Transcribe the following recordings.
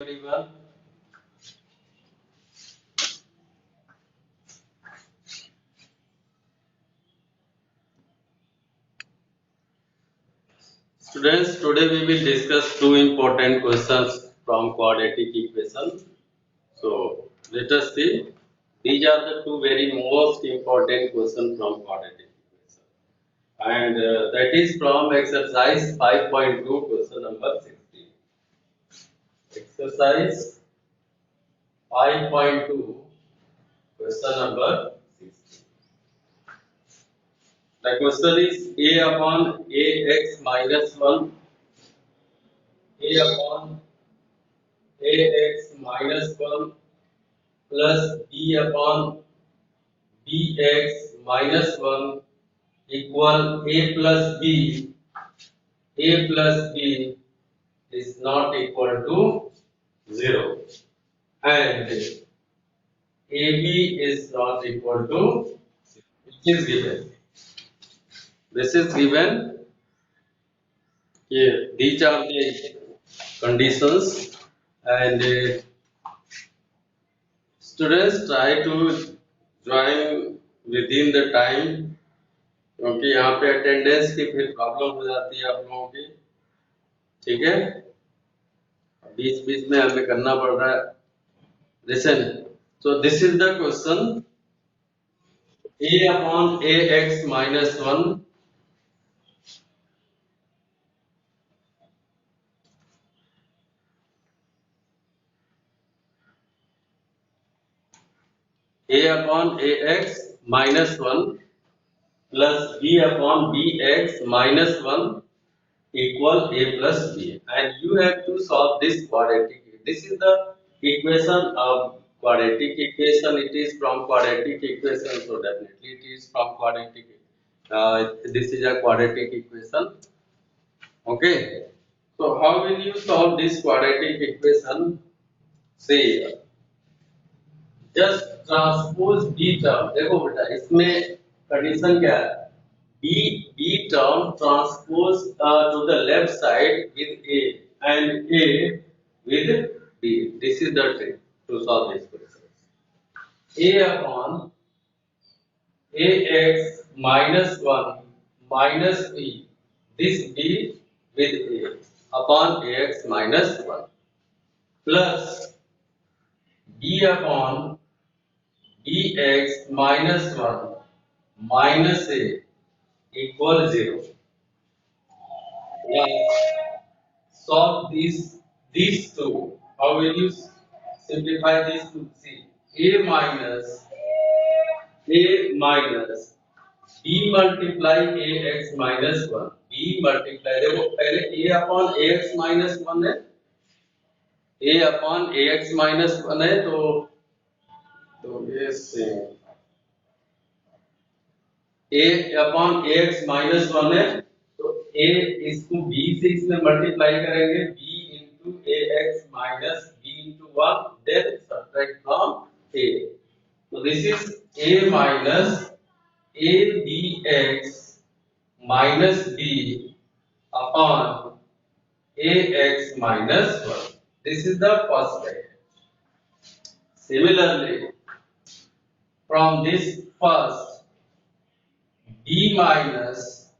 Everyone. Students, today we will discuss two important questions from quadratic equation. So let us see. These are the two very most important questions from quadratic equation, and that is from exercise 5.2, question number 16. Exercise 5.2, question number 16. The question is a upon ax minus 1, a upon ax minus 1 plus b upon bx minus 1 equal a plus b. A plus b is not equal to 0 and ab is not equal to 0. Which is given. This is given here. These are the conditions, and students try to join within the time, क्योंकि यहाँ पे attendance की फिर problem हो जाती है आप लोगों की। ठीक है, बीच बीच में हमें करना पड़ रहा है। Listen, so this is the question a upon ax minus 1 a upon ax minus 1 plus b upon bx minus 1 equal a plus b, and you have to solve this quadratic. This is the equation of quadratic equation. It is from quadratic equation, so definitely it is from quadratic. This is a quadratic equation. Okay, so how will you solve this quadratic equation? Say just transpose b term. देखो बेटा, इसमें condition क्या है? B term transpose to the left side with A and A with B. This is the trick to solve this question. A upon ax minus 1 minus B. This B with A upon ax minus 1 plus B upon bx minus 1 minus A equal 0. Now solve these two. How will you simplify these two? See, a minus b multiply ax minus 1. b multiply, देखो पहले a upon ax minus 1 है, a upon ax minus 1 है, तो ये से a upon ax minus 1 है, तो a इसको b से इसमें मल्टीप्लाई करेंगे, b into ax minus b into 1, then subtract from a. So this is a minus a bx minus b upon ax minus 1. This is the first bracket. Similarly, from this first, b minus,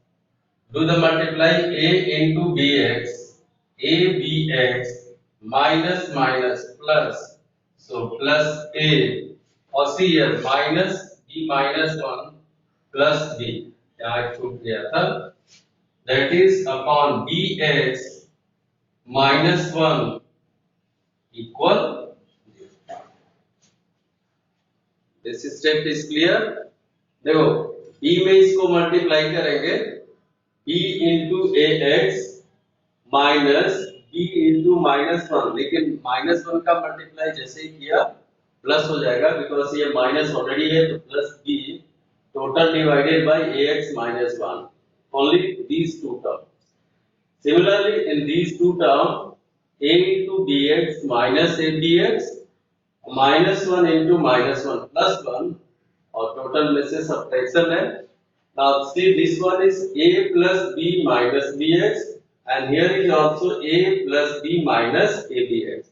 do the multiply a into bx, a bx minus minus plus, so plus a, or see here minus b minus 1 plus b, यहाँ छूट गया था, that is upon bx minus 1 equal. This step is clear. देखो b में इसको multiply करेंगे, b into ax minus b into minus 1, लेकिन minus 1 का मल्टीप्लाई जैसे ही किया प्लस हो जाएगा, बिकॉज ये माइनस ऑलरेडी है, तो plus b total divided by ax minus 1. Only these two terms. Similarly, in these two terms, a into bx minus abx minus 1 into minus 1 plus 1, और total में से सब्ट्रैक्शन है. Now see, this one is a plus b minus bx, and here is also a plus b minus abx.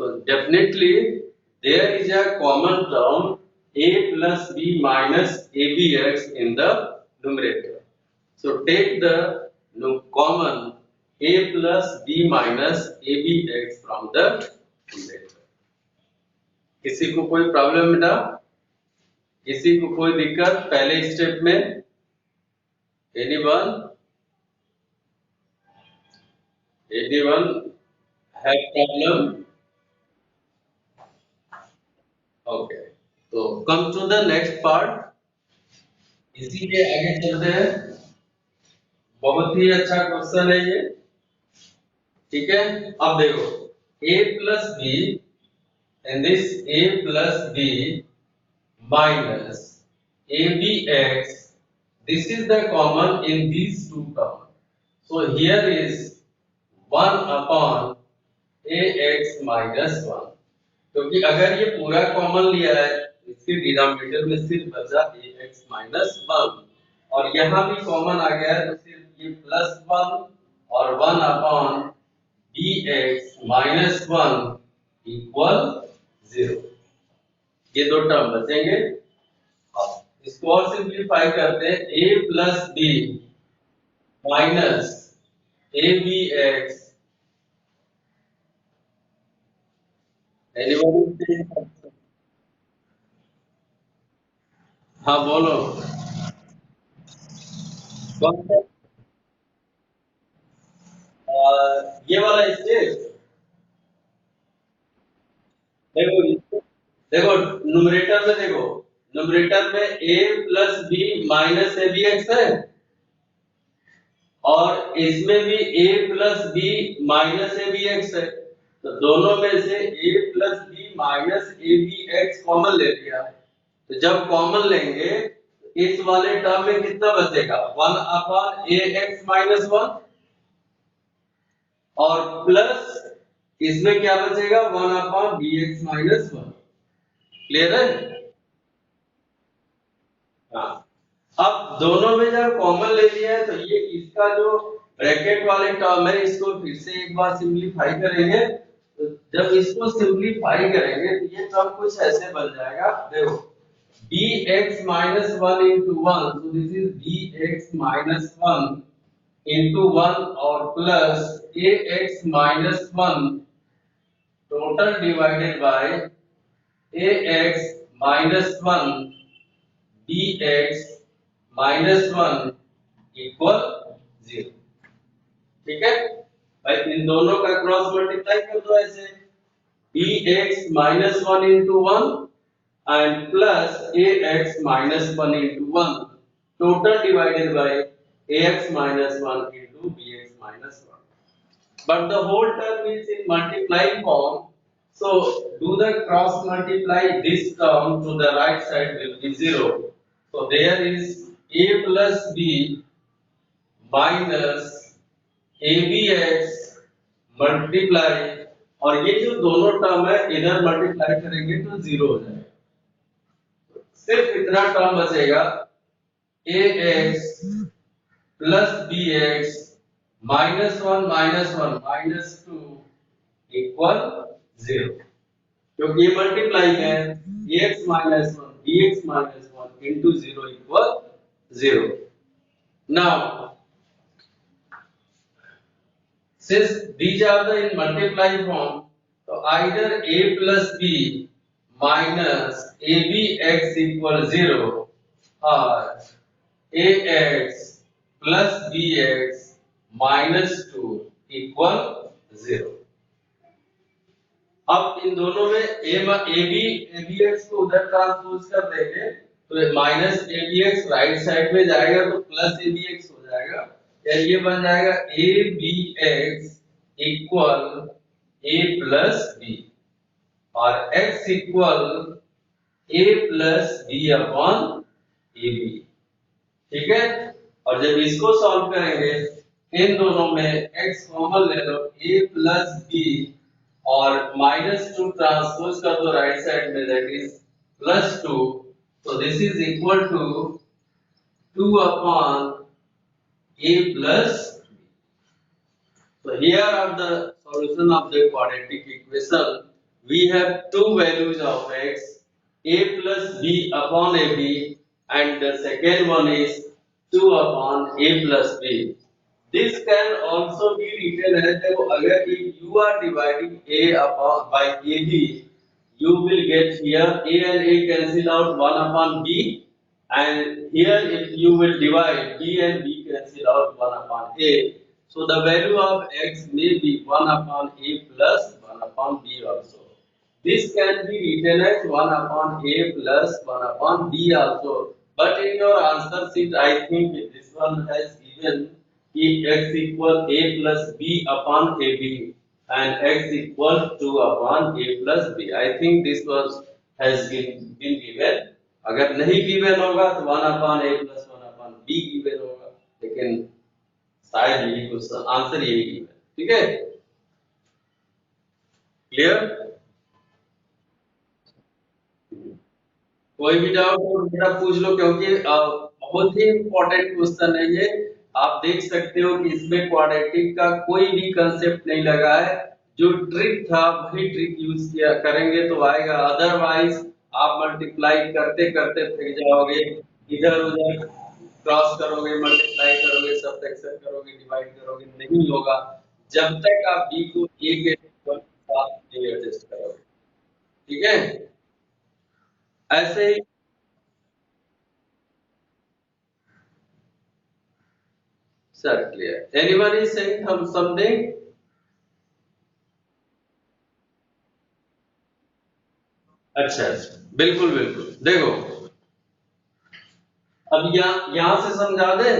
So definitely there is a common term a plus b minus abx in the numerator. So take the common a plus b minus abx from the numerator. किसी को कोई problem बेटा? किसी को कोई दिक्कत पहले step में? Anyone? Anyone have problem? Okay. तो come to the next part. इसी के आगे चलते हैं. बहुत ही अच्छा क्वेश्चन है ये. ठीक है. अब देखो a plus b and this a plus b minus abx. This is the common in these two terms. So here is 1 upon ax minus 1. क्योंकि अगर ये पूरा कॉमन लिया है इसके डिनोमिनेटर में सिर्फ बचा ax minus 1 और यहाँ भी कॉमन आ गया है तो सिर्फ ये प्लस 1 और 1 अपॉन dx minus 1 इक्वल 0. ये दो टर्म बचेंगे. अब इसको और सिंपलीफाई करते हैं. a plus b minus abx. Anyone? हाँ बोलो. कौन सा? ये वाला स्टेप देखो. देखो न्यूमरेटर में देखो. न्यूमरेटर में a plus b minus A B X है और इसमें भी a plus b minus A B X है. तो दोनों में से a plus b minus A B X common ले लिया. तो जब कॉमन लेंगे इस वाले टर्म में कितना बचेगा? 1 अपॉन ए एक्स माइनस 1 और प्लस इसमें क्या बचेगा? 1 upon B X minus 1. Clear है? हाँ. अब दोनों में जब कॉमन ले लिया है तो ये इसका जो ब्रैकेट वाले टर्म है इसको फिर से एक बार सिंपलीफाई करेंगे. तो जब इसको सिंपलीफाई करेंगे तो ये टर्म कुछ ऐसे बन जाएगा. देखो bx minus 1 into 1, so this is bx minus 1 into 1 और plus ax minus 1 total divided by ax minus 1 dx minus 1 equal 0. ठीक है भाई. इन दोनों का क्रॉस मल्टीप्लाई कर दो ऐसे. bx minus 1 into 1 and plus ax minus 1 into 1 total divided by ax minus 1 into bx minus 1. But the whole term is in multiplying form. So do the cross multiply. This term to the right side will be 0. So there is a plus b minus abx multiply और ये जो दोनों term है इधर multiply करेंगे तो 0 हो जाएगा. सिर्फ इतना टर्म बचेगा ax plus bx minus 1 minus 2 equal 0. क्योंकि ये मल्टीप्लाई है ax minus 1 bx minus 1 into 0 equal 0. Now since these are the in multiply form, so either a plus b minus abx equal 0 or ax plus bx minus 2 equal 0. अब इन दोनों में abx को उधर transpose कर देंगे तो minus abx right side में जाएगा तो प्लस abx हो जाएगा. ये बन जाएगा abx equal a plus b और x equal a plus b upon ab. ठीक है. और जब इसको सॉल्व करेंगे इन दोनों में x कॉमन ले लो a प्लस b और माइनस 2 ट्रांसपोज कर दो राइट साइड में that is plus 2. so this is equal to 2 upon a plus b. So here are the solution of the quadratic equation. we have two values of x, a plus b upon ab, and the second one is 2 upon a plus b. This can also be written as देखो अगर if you are dividing a upon by ab, you will get here a and a cancel out 1 upon b, and here if you will divide b and b cancel out 1 upon a, so the value of x may be 1 upon a plus 1 upon b also. This can be written as 1 upon a plus 1 upon b also, but in your answer sheet I think this one has given x equal a plus b upon ab and x equal 2 upon a plus b. I think this was has been given. अगर नहीं given होगा तो 1 upon a plus 1 upon b given होगा, लेकिन शायद यही question answer यही given. ठीक है, क्लियर? कोई भी डाउट हो बेटा पूछ लो, क्योंकि बहुत ही इंपॉर्टेंट क्वेश्चन है ये. आप देख सकते हो कि इसमें क्वाड्रेटिक का कोई भी कंसेप्ट नहीं लगा है. जो ट्रिक था वही ट्रिक यूज किया करेंगे तो आएगा, अदरवाइज आप मल्टीप्लाई करते करते थक जाओगे, इधर उधर क्रॉस करोगे, मल्टीप्लाई करोगे, सब्ट्रैक्शन करोगे, डिवाइड करोगे, नहीं होगा जब तक आप b को a के साथ नहीं एडजस्ट करोगे. ठीक है, ऐसे ही. Sir, clear. Anyone is saying something? अच्छा अच्छा, बिल्कुल बिल्कुल. देखो अब यहाँ से समझा दे.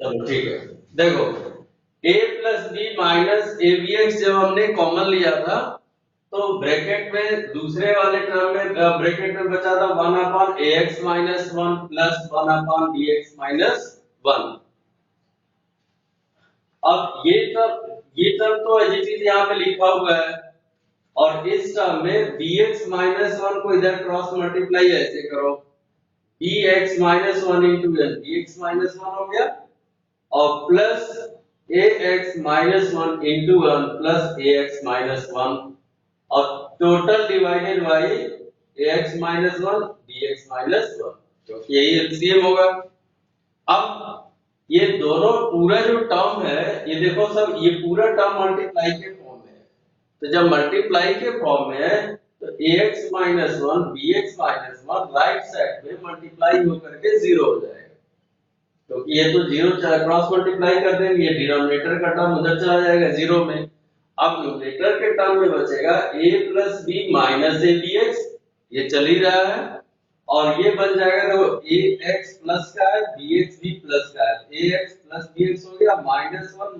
चलो ठीक है. देखो a plus B minus A B X जब हमने कॉमन लिया था तो ब्रैकेट में दूसरे वाले टर्म में ब्रैकेट में बचा था 1 upon A X minus 1 plus 1 upon B X minus 1. अब ये सब तो ये चीज यहाँ पे लिखा हुआ है, और इस टर्म में bx माइनस वन को इधर क्रॉस मल्टीप्लाई ऐसे करो, bx minus one into L, bx minus one हो गया, और plus ax minus one into one plus ax minus one, और total divided by ax minus one bx minus one, क्योंकि यही एलसीएम होगा. अब ये दोनों पूरा जो टर्म है ये देखो सब, ये पूरा टर्म मल्टीप्लाई के फॉर्म में है. तो जब मल्टीप्लाई के फॉर्म में है तो ax minus one B X minus one right side में मल्टीप्लाई होकर के जीरो हो जाएगा, क्योंकि तो ये तो जीरो क्रॉस मल्टीप्लाई कर देंगे, ये डिनोमिनेटर का टर्म उधर चला जाएगा जीरो में. अब न्यूमरेटर के टर्म में बचेगा a plus B minus A B X, ये चल ही रहा है, और ये बन जाएगा देखो ax प्लस का है bx भी प्लस का है, ax प्लस bx हो गया माइनस वन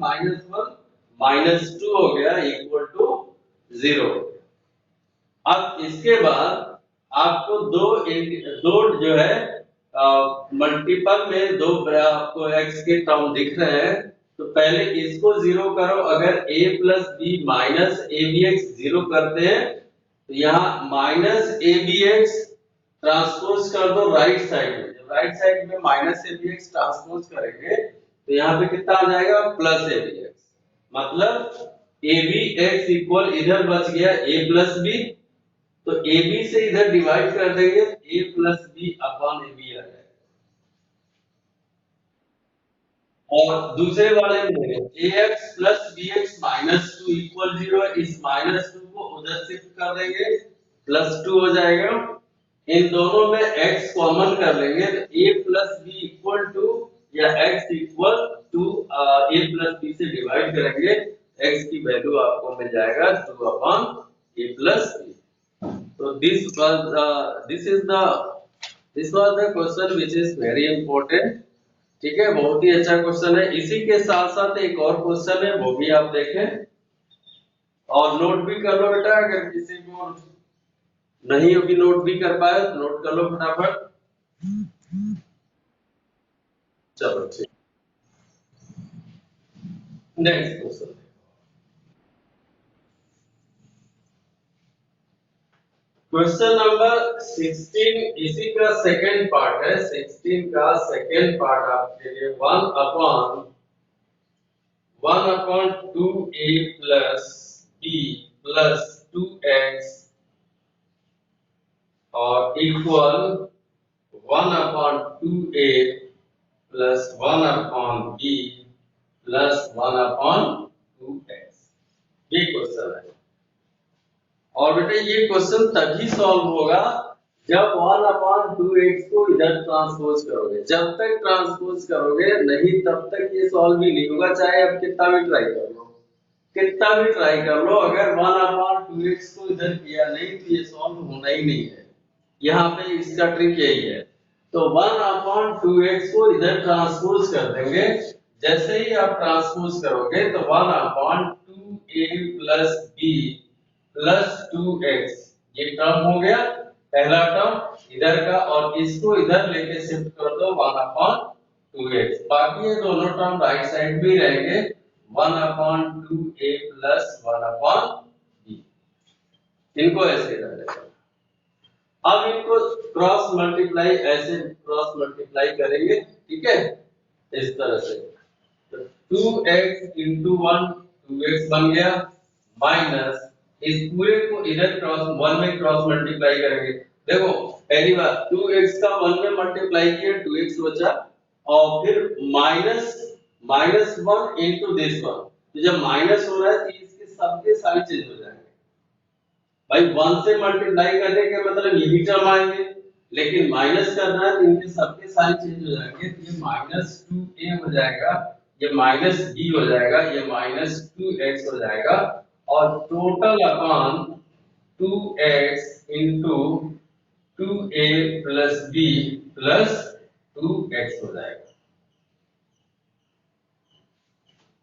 माइनस टू हो गया इक्वल टू जीरो. अब इसके बाद आपको दो जो है मल्टीपल में दो आपको x के टर्म दिख रहे हैं, तो पहले इसको जीरो करो. अगर a plus B minus A B X zero करते हैं तो यहाँ minus A B X transpose कर दो राइट साइड में. जब राइट साइड में minus A B X transpose करेंगे तो यहाँ पे कितना आ जाएगा प्लस ए बी एक्स, मतलब ए बी एक्स इक्वल इधर बच गया a प्लस बी, तो ए बी से इधर डिवाइड कर देंगे a plus B upon A B आ जाएगा. और दूसरे वाले में ax plus bx minus two equal zero, इस माइनस टू को उधर शिफ्ट कर देंगे प्लस टू हो जाएगा. इन दोनों में x कॉमन कर लेंगे तो a plus B equal to या x equal to a plus B से डिवाइड करेंगे, x की वैल्यू आपको मिल जाएगा 2 अपॉन a प्लस बी. तो this was the question which is very important. ठीक है, बहुत ही अच्छा क्वेश्चन है. इसी के साथ साथ एक और क्वेश्चन है, वो भी आप देखें और नोट भी कर लो बेटा. अगर किसी को नहीं अभी नोट भी कर पाए तो नोट कर लो फटाफट. चलो ठीक, नेक्स्ट क्वेश्चन. क्वेश्चन नंबर 16 इसी का सेकंड पार्ट है. 16 का सेकंड पार्ट आपके लिए 1 upon 2a plus plus 2x और equal 1/2a plus 1/b plus 1/2x। ये क्वेश्चन है। और बेटा ये क्वेश्चन तभी सॉल्व होगा जब 1/2x को इधर ट्रांसपोज करोगे। जब तक ट्रांसपोज करोगे नहीं तब तक ये सॉल्व ही नहीं होगा, चाहे आप कितना भी ट्राई कर लो, कितना भी ट्राई कर लो। अगर 1/2x को इधर किया नहीं तो ये सॉल्व होना ही नहीं है। यहाँ पे इसका ट्रिक यही है। तो 1/2x को इधर ट्रांसपोज कर देंगे। जैसे ही आप ट्रांसपोज करोगे तो 1/2a plus b plus 2x ये टर्म हो गया पहला टर्म इधर का, और इसको इधर लेके शिफ्ट कर दो 1/2x। बाकी ये दोनों टर्म राइट साइड में रहेंगे 1/2a प्लस 1/b। इनको ऐसे रख देते हैं। अब इनको क्रॉस मल्टीप्लाई, ऐसे क्रॉस मल्टीप्लाई करेंगे, ठीक है, इस तरह से। तो 2x into 1 2x बन गया, माइनस इस पूरे को इधर क्रॉस 1 में क्रॉस मल्टीप्लाई करेंगे। देखो पहली बात 2x का 1 में मल्टीप्लाई किया 2x बचा, और फिर माइनस 1 into दिस 1। तो जब माइनस हो रहा है तो इसके सबके सारे चेंज हो जाएंगे। भाई 1 से मल्टीप्लाई करने के मतलब यही टर्म आएंगे, लेकिन माइनस करना है तो इनके सबके सारे चेंज हो जाएंगे। तो ये -2a हो जाएगा, ये -b हो जाएगा, ये -2x हो जाएगा, और total upon 2x into 2a plus b plus 2x हो जाएगा।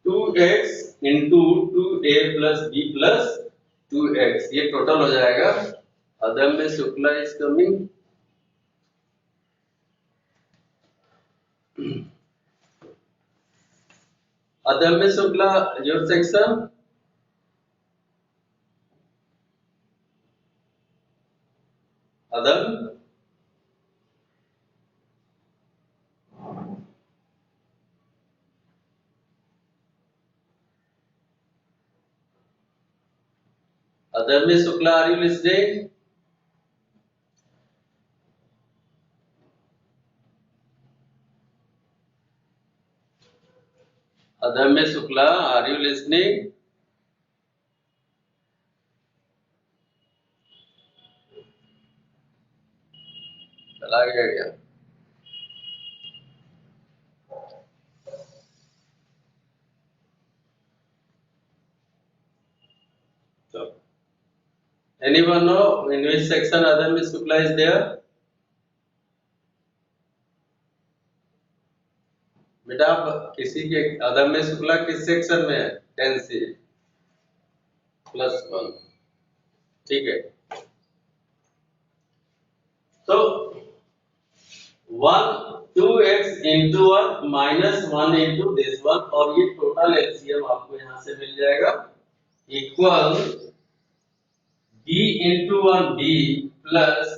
2x into 2a plus b plus 2x ये टोटल हो जाएगा। अदम्य शुक्ला इज कमिंग। अदम्य शुक्ला योर सेक्शन। अदम अदम्य शुक्ला आर यू लिसनिंग? अदम्य शुक्ला आर यू लिसनिंग? चला गया क्या? Anyone know in which section Adamya Shukla is there? बेटा किसी के अदम्य शुक्ला किस सेक्शन में है? 10C +1, ठीक है। तो 2x into 1 minus 1 into this one, और ये टोटल एलसीएम आपको यहां से मिल जाएगा, equal b into 1 b plus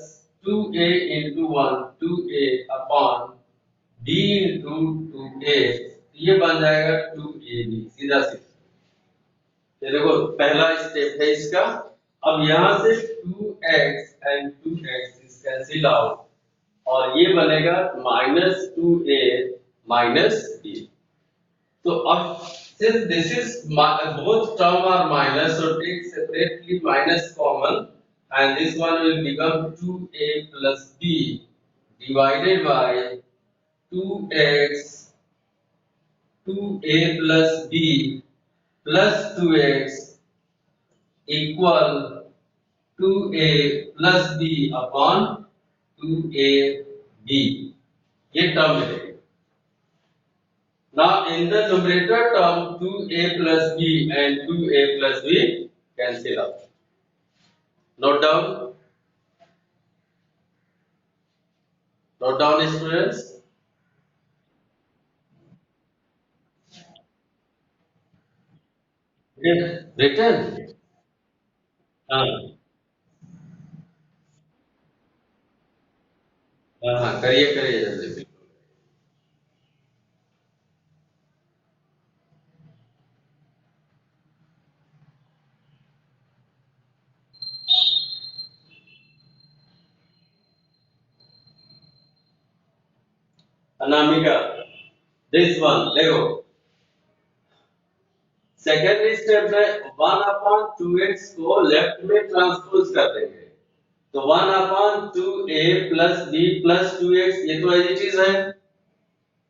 2a into 1 2a upon b into 2a, ये बन जाएगा 2ab सीधा सीधा। ये देखो पहला स्टेप है इसका। अब यहां से 2x and 2x is cancel out, और ये बनेगा -2a minus b। तो अब since this is both term are minus, so take separately minus common, and this one will become 2a plus b divided by 2x 2a plus b plus 2x equal 2a plus b upon 2ab, ये term मिलेगी। Now in the numerator term 2a plus b and 2a plus b cancel out. Note down. Note down students. Written? हाँ हाँ करिए करिए जल्दी। Anamika, this one देखो, second step में 1/2x को लेफ्ट में ट्रांसपोज कर देंगे, तो 1/2a plus b plus 2x, ये तो ऐसी चीज है।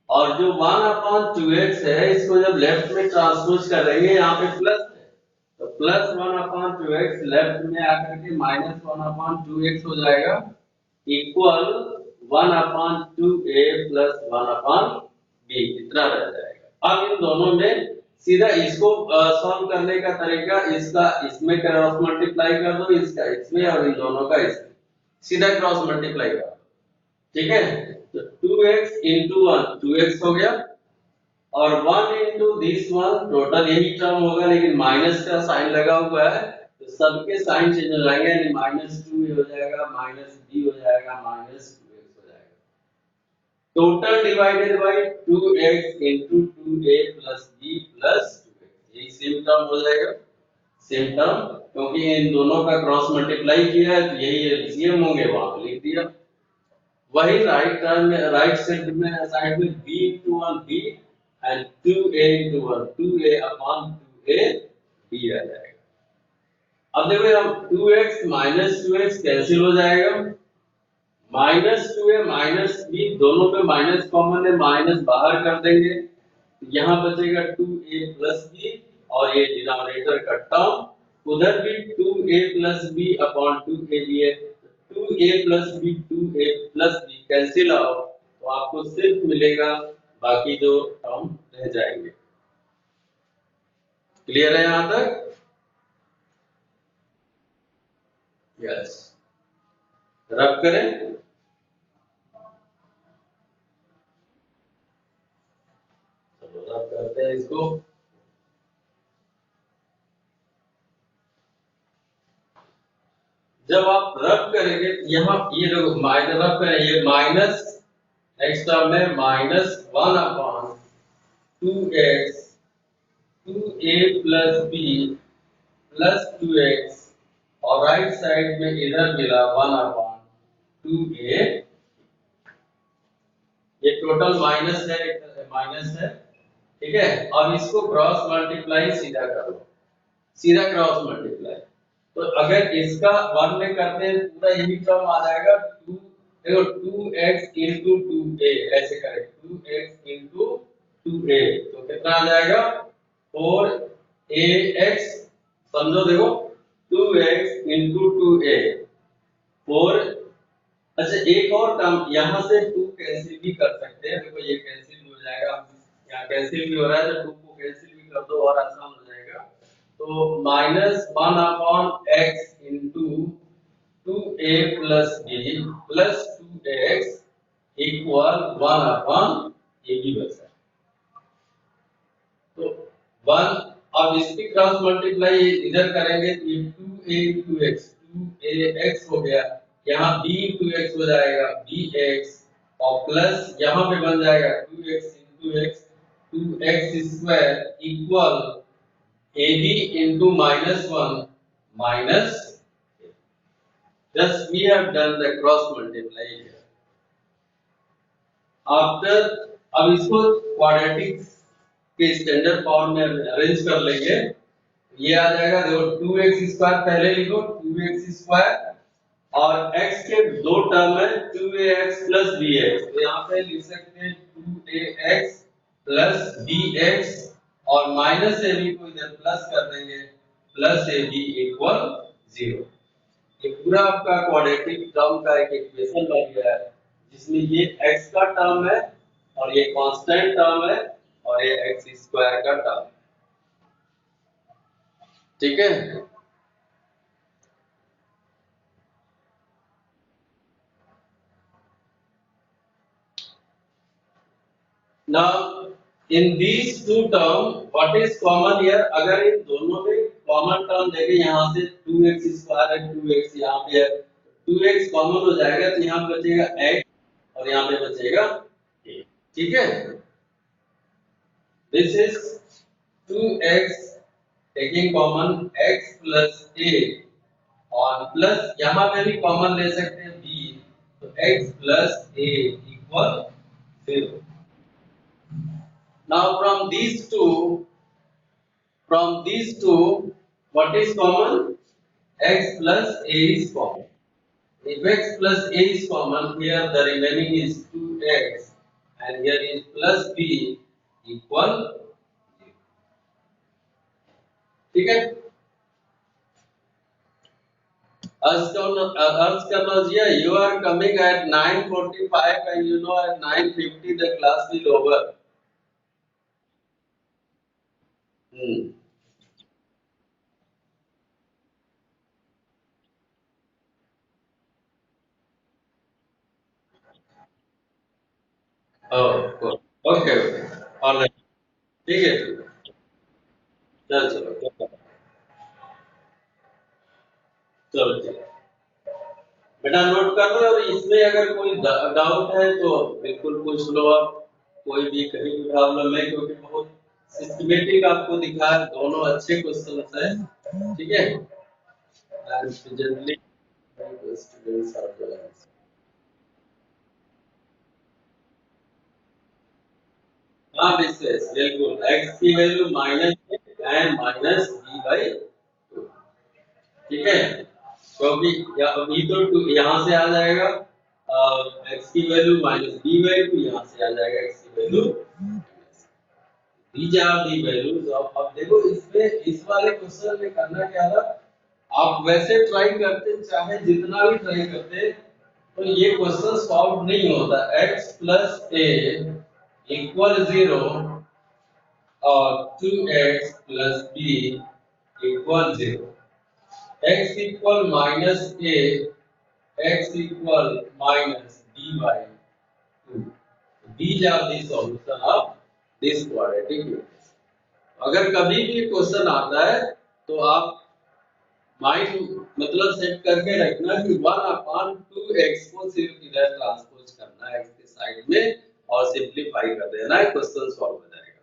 और जो 1/2x है इसको जब लेफ्ट में ट्रांसपोज कर देंगे, यहाँ पे प्लस है तो प्लस 1/2x लेफ्ट में आकर के माइनस 1/2x हो जाएगा, इक्वल 1/2a प्लस 1/b, इतना रह जाएगा। अब इन दोनों में सीधा इसको सॉल्व करने का तरीका, इसका इसमें क्रॉस मल्टीप्लाई कर दो, इसका इसमें और इन दोनों का इसमें, सीधा क्रॉस मल्टीप्लाई कर दो, ठीक है। तो 2x into 1 2x हो गया, और 1 into this one टोटल यही टर्म होगा, लेकिन माइनस का साइन लगा हुआ है तो सबके साइन चेंज हो जाएंगे, यानी -2 हो जाएगा, -b हो जाएगा, -2x हो जाएगा। Total divided by 2x into 2a plus b plus 2x, यही सेम टर्म हो जाएगा, सेम टर्म, क्योंकि इन दोनों का क्रॉस मल्टीप्लाई किया है तो यही एलसीएम होंगे, वहां पे लिख दिया। वही राइट टर्म में, राइट साइड में b into 1 b and 2a into 1 2a upon 2a b आ जाएगा। अब देखो हम 2x minus 2x कैंसिल हो जाएगा, -2a माइनस b दोनों पे माइनस कॉमन है, माइनस बाहर कर देंगे, यहाँ बचेगा 2a प्लस b, और ये डिनोमिनेटर का टर्म उधर भी 2a plus b upon 2ab है, 2a plus b 2a plus b cancel out, तो आपको सिर्फ मिलेगा, बाकी जो टर्म रह जाएंगे। क्लियर है यहां तक? यस, रब करें, रब करते हैं इसको। जब आप रब करेंगे यहाँ, ये देखो माइनस रब करें, ये माइनस नेक्स्ट टर्म में -1 upon 2x 2a plus b plus 2x, और राइट साइड में इधर मिला 1 अपॉन 2a, ये टोटल माइनस है, ठीक है। अब इसको क्रॉस मल्टीप्लाई सीधा करो, सीधा क्रॉस मल्टीप्लाई, तो अगर इसका 1 में करते हैं पूरा यही टर्म आ जाएगा, 2 देखो 2x into 2a, ऐसे करें 2x into 2a, तो कितना आ जाएगा 4ax, समझो देखो 2x into 2a 4। अच्छा एक और काम, यहाँ से 2 कैंसिल भी कर सकते हैं, देखो ये कैंसिल भी हो जाएगा, यहाँ कैंसिल भी हो रहा है तो 2 को कैंसिल भी कर दो और आसान हो जाएगा, तो -1 upon x into 2a plus b plus 2x equal 1 upon a भी बचा, तो 1, अब इसकी क्रॉस मल्टीप्लाई इधर करेंगे तो ये 2a into x 2ax हो गया, यहाँ b into x हो जाएगा bx, और प्लस यहाँ पे बन जाएगा 2x into x 2x square equal ab into -1 minus, thus we have done the cross multiply here. After, अब इसको क्वाड्रेटिक के स्टैंडर्ड फॉर्म में अरेंज कर लेंगे, ये आ जाएगा, देखो 2x स्क्वायर पहले लिखो 2x स्क्वायर, और x के दो टर्म है 2ax प्लस bx, तो यहाँ पे लिख सकते हैं 2ax प्लस bx, और माइनस ab को इधर प्लस कर देंगे, प्लस ab इक्वल 0। ये पूरा आपका क्वाड्रेटिक टर्म का एक इक्वेशन बन गया है, जिसमें ये x का टर्म है और ये कांस्टेंट टर्म है और ये x स्क्वायर का टर्म, ठीक है। Now in these two term what is common here, अगर इन दोनों में कॉमन टर्म देखें, यहाँ से 2x स्क्वायर है 2x यहाँ पे है, 2x कॉमन हो जाएगा तो यहाँ बचेगा x और यहाँ पे बचेगा a, ठीक है। This is 2x taking common x plus a, और प्लस यहाँ पे भी कॉमन ले सकते हैं b, तो x plus a equal 0. Now from these two, what is common? X plus a is common. If x plus a is common, here the remaining is 2x and here is plus b equal 0. ठीक है? Askamazia, you are coming at 9:45 and you know at 9:50 the class will over. Hmm. Oh, cool. Okay, okay. All right. ठीक है, ठीक है. चल चलो. चलो चलो. बेटा नोट कर लो और इसमें अगर कोई डाउट है तो बिल्कुल पूछ लो आप. कोई भी कहीं भी प्रॉब्लम है क्योंकि बहुत सिस्टमेटिक आपको दिखा है, दोनों अच्छे क्वेश्चंस हैं. ठीक है? And generally the students are the ones. हाँ विशेष बिल्कुल x की value minus and minus b by 2. ठीक है? क्योंकि b तो यहाँ से आ जाएगा x की वैल्यू माइनस b बाई 2, यहाँ से आ जाएगा x की value. These are the values of. अब देखो इसमें इस वाले क्वेश्चन में करना क्या था, आप वैसे ट्राई करते चाहे जितना भी ट्राई करते तो ये क्वेश्चन सॉल्व नहीं होता. x प्लस a इक्वल 0 और 2x plus b equal 0. x equal minus a, x equal minus b by 2. These are the solution of this quadratic equation. अगर कभी भी क्वेश्चन आता है तो आप माइंड मतलब सेट करके रखना कि 1/2x को सिर्फ इधर ट्रांसपोज करना है x के साइड में और सिंपलीफाई कर देना है, क्वेश्चन सॉल्व हो जाएगा.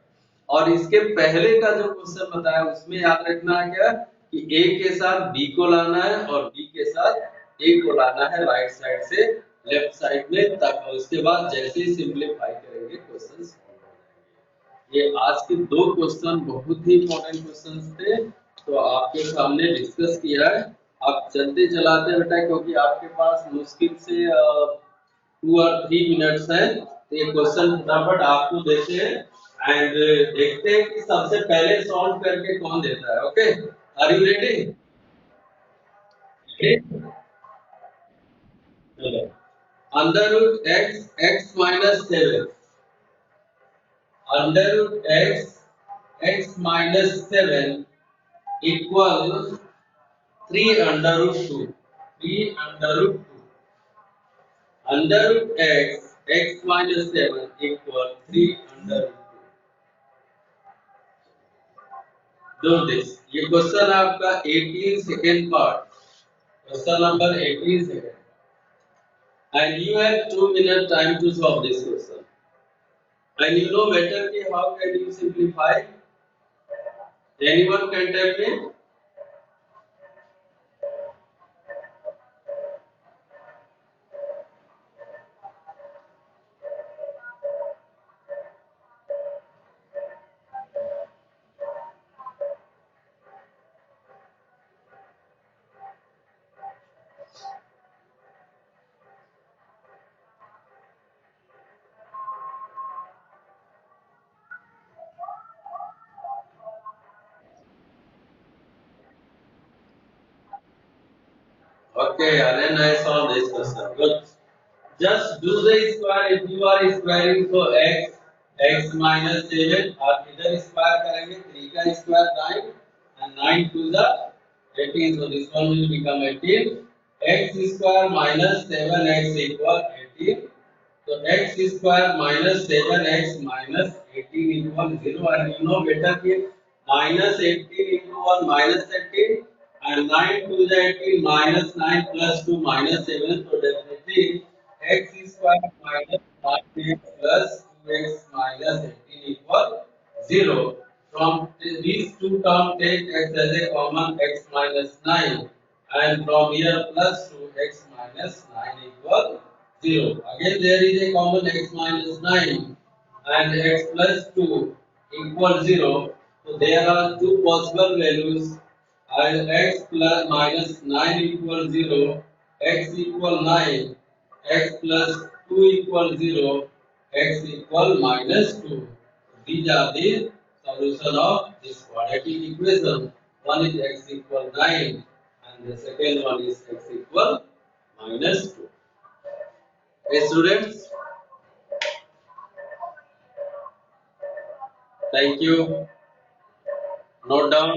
और इसके पहले का जो क्वेश्चन बताया उसमें याद रखना है क्या कि a के साथ b को लाना है और b के साथ a को लाना है राइट साइड से लेफ्ट साइड में, तब उसके बाद जैसे ही सिंपलीफाई करेंगे क्वेश्चन सॉल्व हो जाएंगे. ये आज के दो क्वेश्चन बहुत ही इंपॉर्टेंट क्वेश्चंस थे, तो आपके सामने डिस्कस किया है. आप चलते चलाते बेटा क्योंकि आपके पास मुश्किल से 2 और 3 मिनट्स हैं, तो ये क्वेश्चन फटाफट आपको देते हैं एंड देखते हैं कि सबसे पहले सॉल्व करके कौन देता है. Okay, are you ready? चलो. Under root x minus 7, under root x minus 7 equal 3 under root 2, 3 under root 2. Under root x minus 7 equal 3 under root 2. Do this. ये क्वेश्चन आपका 18 second part, question number 18 second, and you have 2 minute time to solve this question. And you know better कि how can you simplify? Anyone can tell me? Okay, and then I solve this question. Good. Just do the square. If you are squaring so x minus 7 और इधर square करेंगे 3 का square 9 and 9 to the 18, so this one will become 18. X square minus 7x equal 18. So x square minus 7x minus 18 equal 0, and you know better कि minus 18 into 1 minus 18 and 9 to the 18 minus 9 plus 2 minus 7, so definitely x square minus 9x plus 2x minus 18 equal 0. From these two terms take x as a common, x minus 9, and from here plus 2 x minus 9 equal 0. Again there is a common x minus 9 and x plus 2 equal 0. So there are two possible values, and x plus minus 9 equal 0, x equal 9, x plus 2 equal 0, x equal minus 2. These are the solution of this quadratic equation. One is x equal 9 and the second one is x equal minus 2. Hey students, thank you. Note down.